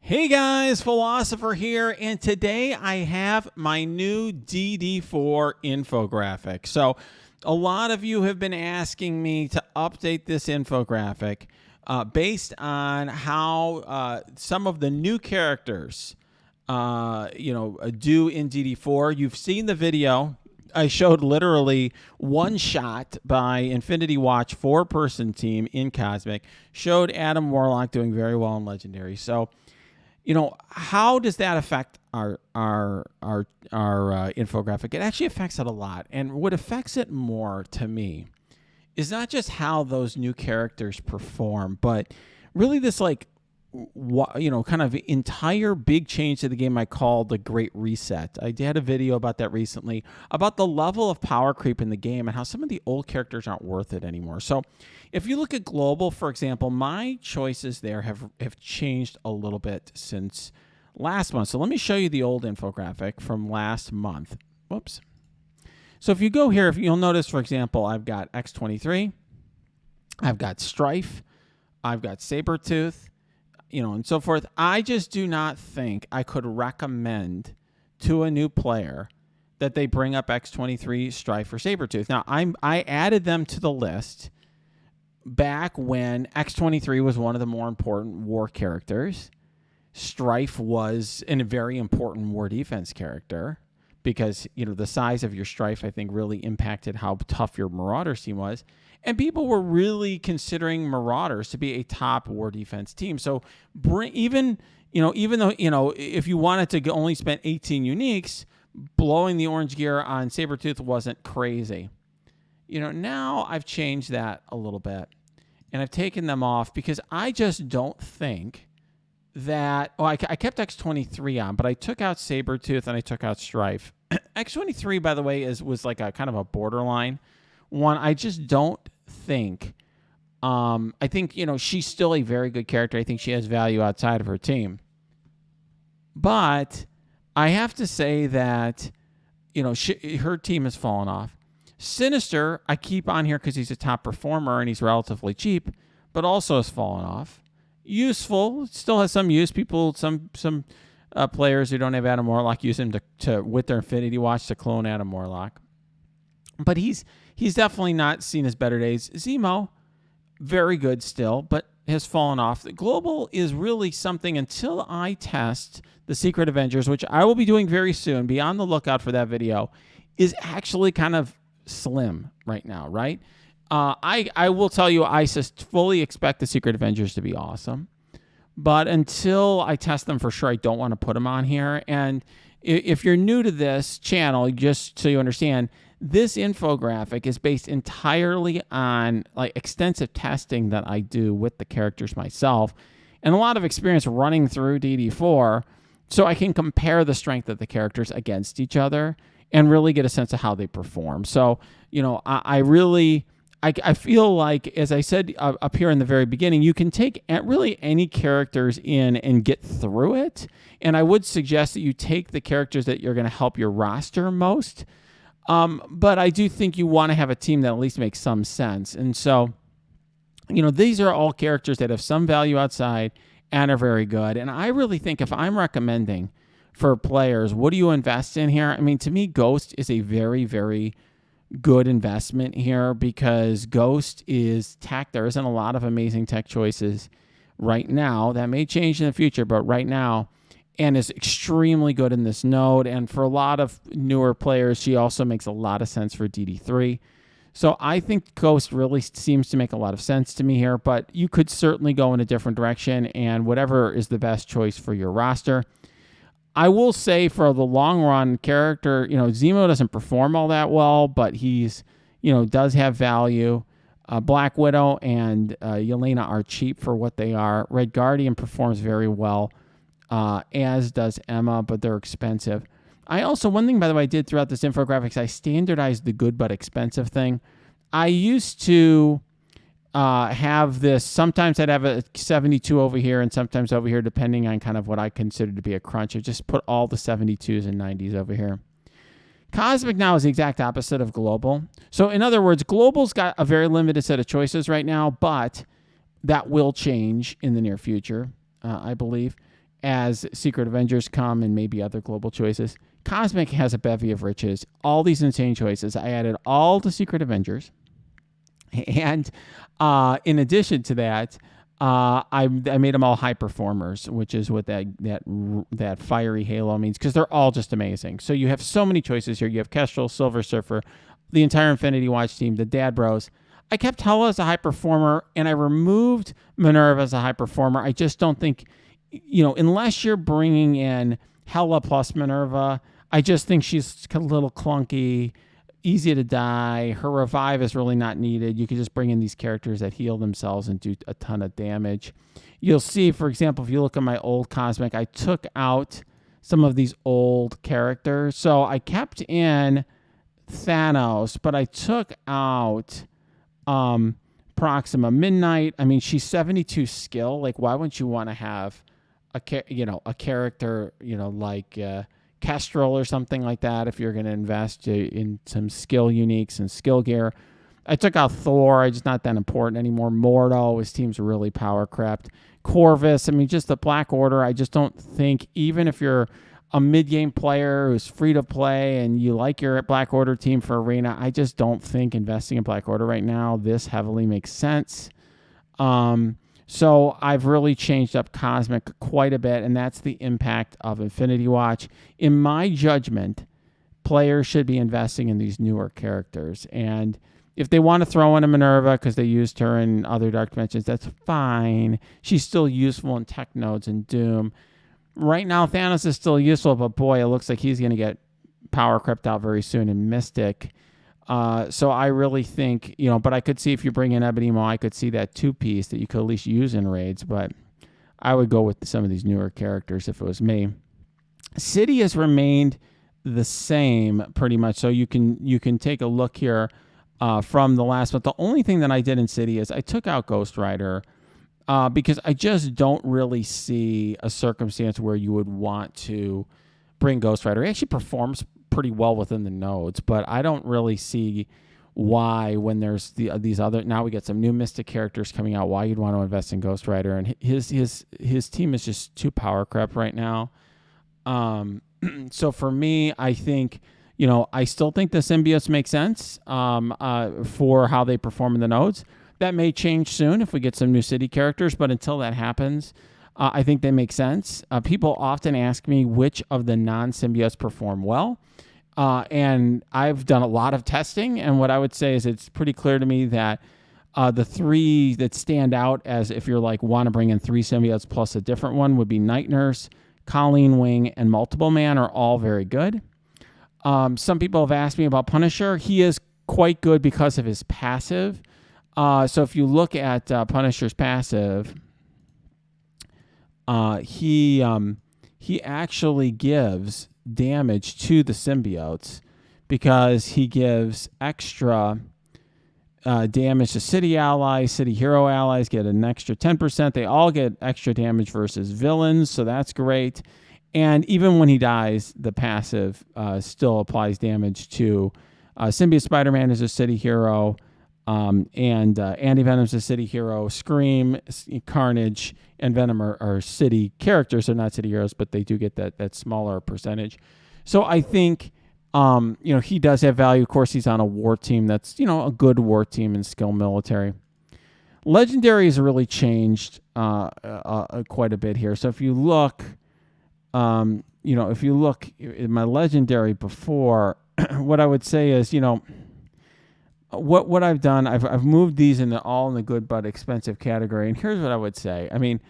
Hey guys, Philosopher here, and today I have my new DD4 infographic. So a lot of you have been asking me to update this infographic based on how some of the new characters do in DD4. You've seen the video. I showed literally one shot by Infinity Watch 4-person team in Cosmic. Showed Adam Warlock doing very well in Legendary. So, how does that affect our infographic? It actually affects it a lot. And what affects it more to me is not just how those new characters perform, but really this kind of entire big change to the game I call the Great Reset. I did a video about that recently, about the level of power creep in the game and how some of the old characters aren't worth it anymore. So if you look at global, for example, my choices there have changed a little bit since last month. So let me show you the old infographic from last month. Whoops. So if you go here, if you'll notice, for example, I've got X23, I've got Strife, I've got Sabretooth, and so forth. I just do not think I could recommend to a new player that they bring up X23, Strife, or Sabretooth. Now, I added them to the list back when X23 was one of the more important war characters. Strife was a very important war defense character because, the size of your Strife, I think, really impacted how tough your Marauders team was. And people were really considering Marauders to be a top war defense team. So even though, if you wanted to only spend 18 uniques, blowing the orange gear on Sabretooth wasn't crazy. Now I've changed that a little bit. And I've taken them off because I just don't think that... I kept X23 on, but I took out Sabretooth and I took out Strife. X23, by the way, was like a kind of a borderline one. I just don't think... I think, she's still a very good character. I think she has value outside of her team. But I have to say that, her team has fallen off. Sinister, I keep on here because he's a top performer and he's relatively cheap, but also has fallen off. Useful, still has some use. Some players who don't have Adam Warlock use him to with their Infinity Watch to clone Adam Warlock. But he's definitely not seen his better days. Zemo, very good still, but has fallen off. The global is really something until I test the Secret Avengers, which I will be doing very soon. Be on the lookout for that video. Is actually kind of slim right now, right? I will tell you, I fully expect the Secret Avengers to be awesome. But until I test them for sure, I don't want to put them on here. And if you're new to this channel, just so you understand, this infographic is based entirely on extensive testing that I do with the characters myself and a lot of experience running through DD4 so I can compare the strength of the characters against each other and really get a sense of how they perform. So, I feel like, as I said up here in the very beginning, you can take really any characters in and get through it. And I would suggest that you take the characters that you're going to help your roster most. But I do think you want to have a team that at least makes some sense. And so, these are all characters that have some value outside and are very good. And I really think if I'm recommending for players, what do you invest in here? I mean, to me, Ghost is a very, very good investment here because Ghost is tech. There isn't a lot of amazing tech choices right now. That may change in the future, but right now, and is extremely good in this node. And for a lot of newer players, she also makes a lot of sense for DD3. So I think Ghost really seems to make a lot of sense to me here, but you could certainly go in a different direction and whatever is the best choice for your roster. I will say for the long run character, Zemo doesn't perform all that well, but he's, does have value. Black Widow and Yelena are cheap for what they are. Red Guardian performs very well, as does Emma, but they're expensive. One thing, by the way, I did throughout this infographics, I standardized the good but expensive thing. I used to have this. Sometimes I'd have a 72 over here and sometimes over here, depending on kind of what I consider to be a crunch. I just put all the 72s and 90s over here. Cosmic now is the exact opposite of Global. So in other words, Global's got a very limited set of choices right now, but that will change in the near future, I believe. as Secret Avengers come and maybe other global choices. Cosmic has a bevy of riches, all these insane choices. I added all the Secret Avengers. And in addition to that, I made them all high performers, which is what that fiery halo means, because they're all just amazing. So you have so many choices here. You have Kestrel, Silver Surfer, the entire Infinity Watch team, the Dad Bros. I kept Hela as a high performer, and I removed Minerva as a high performer. I just don't think, unless you're bringing in Hela plus Minerva, I just think she's a little clunky, easy to die. Her revive is really not needed. You could just bring in these characters that heal themselves and do a ton of damage. You'll see, for example, if you look at my old Cosmic, I took out some of these old characters. So I kept in Thanos, but I took out Proxima Midnight. I mean, she's 72 skill. Like, why wouldn't you want to have a character, like Kestrel or something like that if you're going to invest in some skill uniques and skill gear? I took out Thor. It's not that important anymore. Mordo, his team's really power crept. Corvus, I mean, just the Black Order. I just don't think, even if you're a mid-game player who's free to play and you like your Black Order team for Arena, I just don't think investing in Black Order right now this heavily makes sense. So I've really changed up Cosmic quite a bit, and that's the impact of Infinity Watch. In my judgment, players should be investing in these newer characters. And if they want to throw in a Minerva because they used her in other Dark Dimensions, that's fine. She's still useful in Tech Nodes and Doom. Right now, Thanos is still useful, but boy, it looks like he's going to get power crept out very soon in Mystic. So I really think, but I could see if you bring in Ebony Maw, I could see that two-piece that you could at least use in raids, but I would go with some of these newer characters if it was me. City has remained the same pretty much, so you can take a look here from the last month. The only thing that I did in City is I took out Ghost Rider because I just don't really see a circumstance where you would want to bring Ghost Rider. He actually performs pretty well within the nodes, but I don't really see why, when there's these other, now we get some new Mystic characters coming out, why you'd want to invest in Ghost Rider. And his team is just too power crept right now. So for me, I think, I still think the symbiotes make sense for how they perform in the nodes. That may change soon if we get some new City characters, but until that happens, I think they make sense. People often ask me which of the non-symbiotes perform well, and I've done a lot of testing, and what I would say is it's pretty clear to me that the three that stand out as if you're like want to bring in three symbiotes plus a different one would be Night Nurse, Colleen Wing, and Multiple Man are all very good. Some people have asked me about Punisher. He is quite good because of his passive. So if you look at Punisher's passive, he actually gives damage to the symbiotes because he gives extra damage to city allies. City hero allies get an extra 10%. They all get extra damage versus villains, so that's great. And even when he dies, the passive still applies damage to Symbiote Spider-Man is a city hero. And Anti-Venom's a city hero. Scream, Carnage, and Venom are city characters. They're not city heroes, but they do get that smaller percentage. So I think, he does have value. Of course, he's on a war team that's, a good war team in skill military. Legendary has really changed quite a bit here. So if you look, if you look at my Legendary before, what I would say is, what I've done, I've moved these into all in the good but expensive category. And here's what I would say. I mean,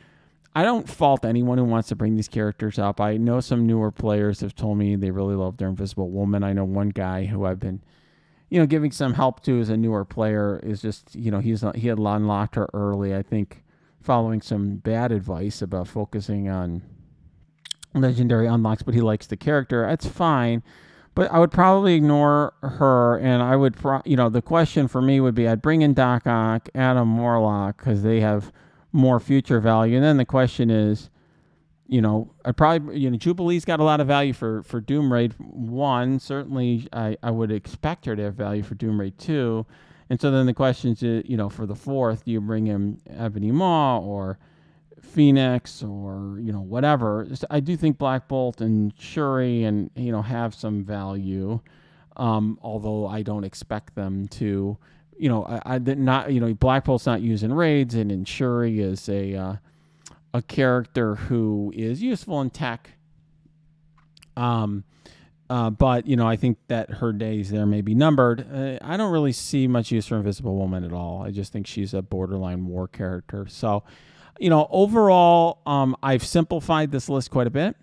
I don't fault anyone who wants to bring these characters up. I know some newer players have told me they really love their Invisible Woman. I know one guy who I've been, giving some help to as a newer player is just, he had unlocked her early, I think, following some bad advice about focusing on Legendary unlocks, but he likes the character. That's fine. But I would probably ignore her, and I would, the question for me would be I'd bring in Doc Ock, Adam Warlock, because they have more future value. And then the question is, I'd probably, Jubilee's got a lot of value for Doom Raid 1. Certainly, I would expect her to have value for Doom Raid 2. And so then the question is, for the 4th, do you bring in Ebony Maw or Phoenix or, whatever. I do think Black Bolt and Shuri and, have some value. Although I don't expect them to, Black Bolt's not using raids, and Shuri is a character who is useful in tech. But, I think that her days there may be numbered. I don't really see much use for Invisible Woman at all. I just think she's a borderline war character. So, overall, I've simplified this list quite a bit.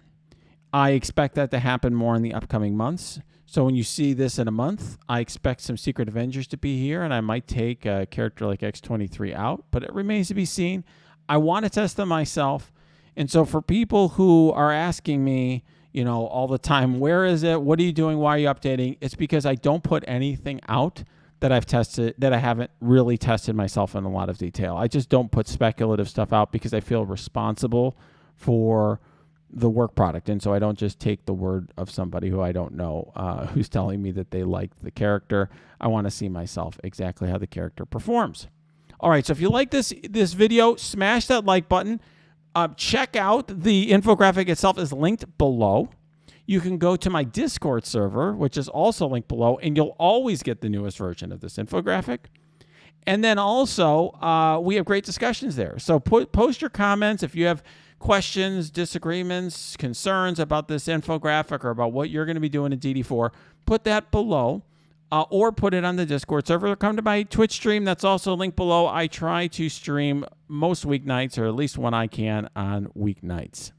I expect that to happen more in the upcoming months. So when you see this in a month, I expect some Secret Avengers to be here, and I might take a character like X-23 out, but it remains to be seen. I want to test them myself. And so for people who are asking me, all the time, where is it? What are you doing? Why are you updating? It's because I don't put anything out that I've tested, that I haven't really tested myself in a lot of detail. I just don't put speculative stuff out because I feel responsible for the work product. And so I don't just take the word of somebody who I don't know, who's telling me that they like the character. I want to see myself exactly how the character performs. All right, so if you like this video, smash that like button. Check out the infographic itself is linked below. You can go to my Discord server, which is also linked below, and you'll always get the newest version of this infographic. And then also, we have great discussions there. So post your comments if you have questions, disagreements, concerns about this infographic or about what you're going to be doing in DD4. Put that below. Or put it on the Discord server, or come to my Twitch stream. That's also linked below. I try to stream most weeknights, or at least when I can on weeknights.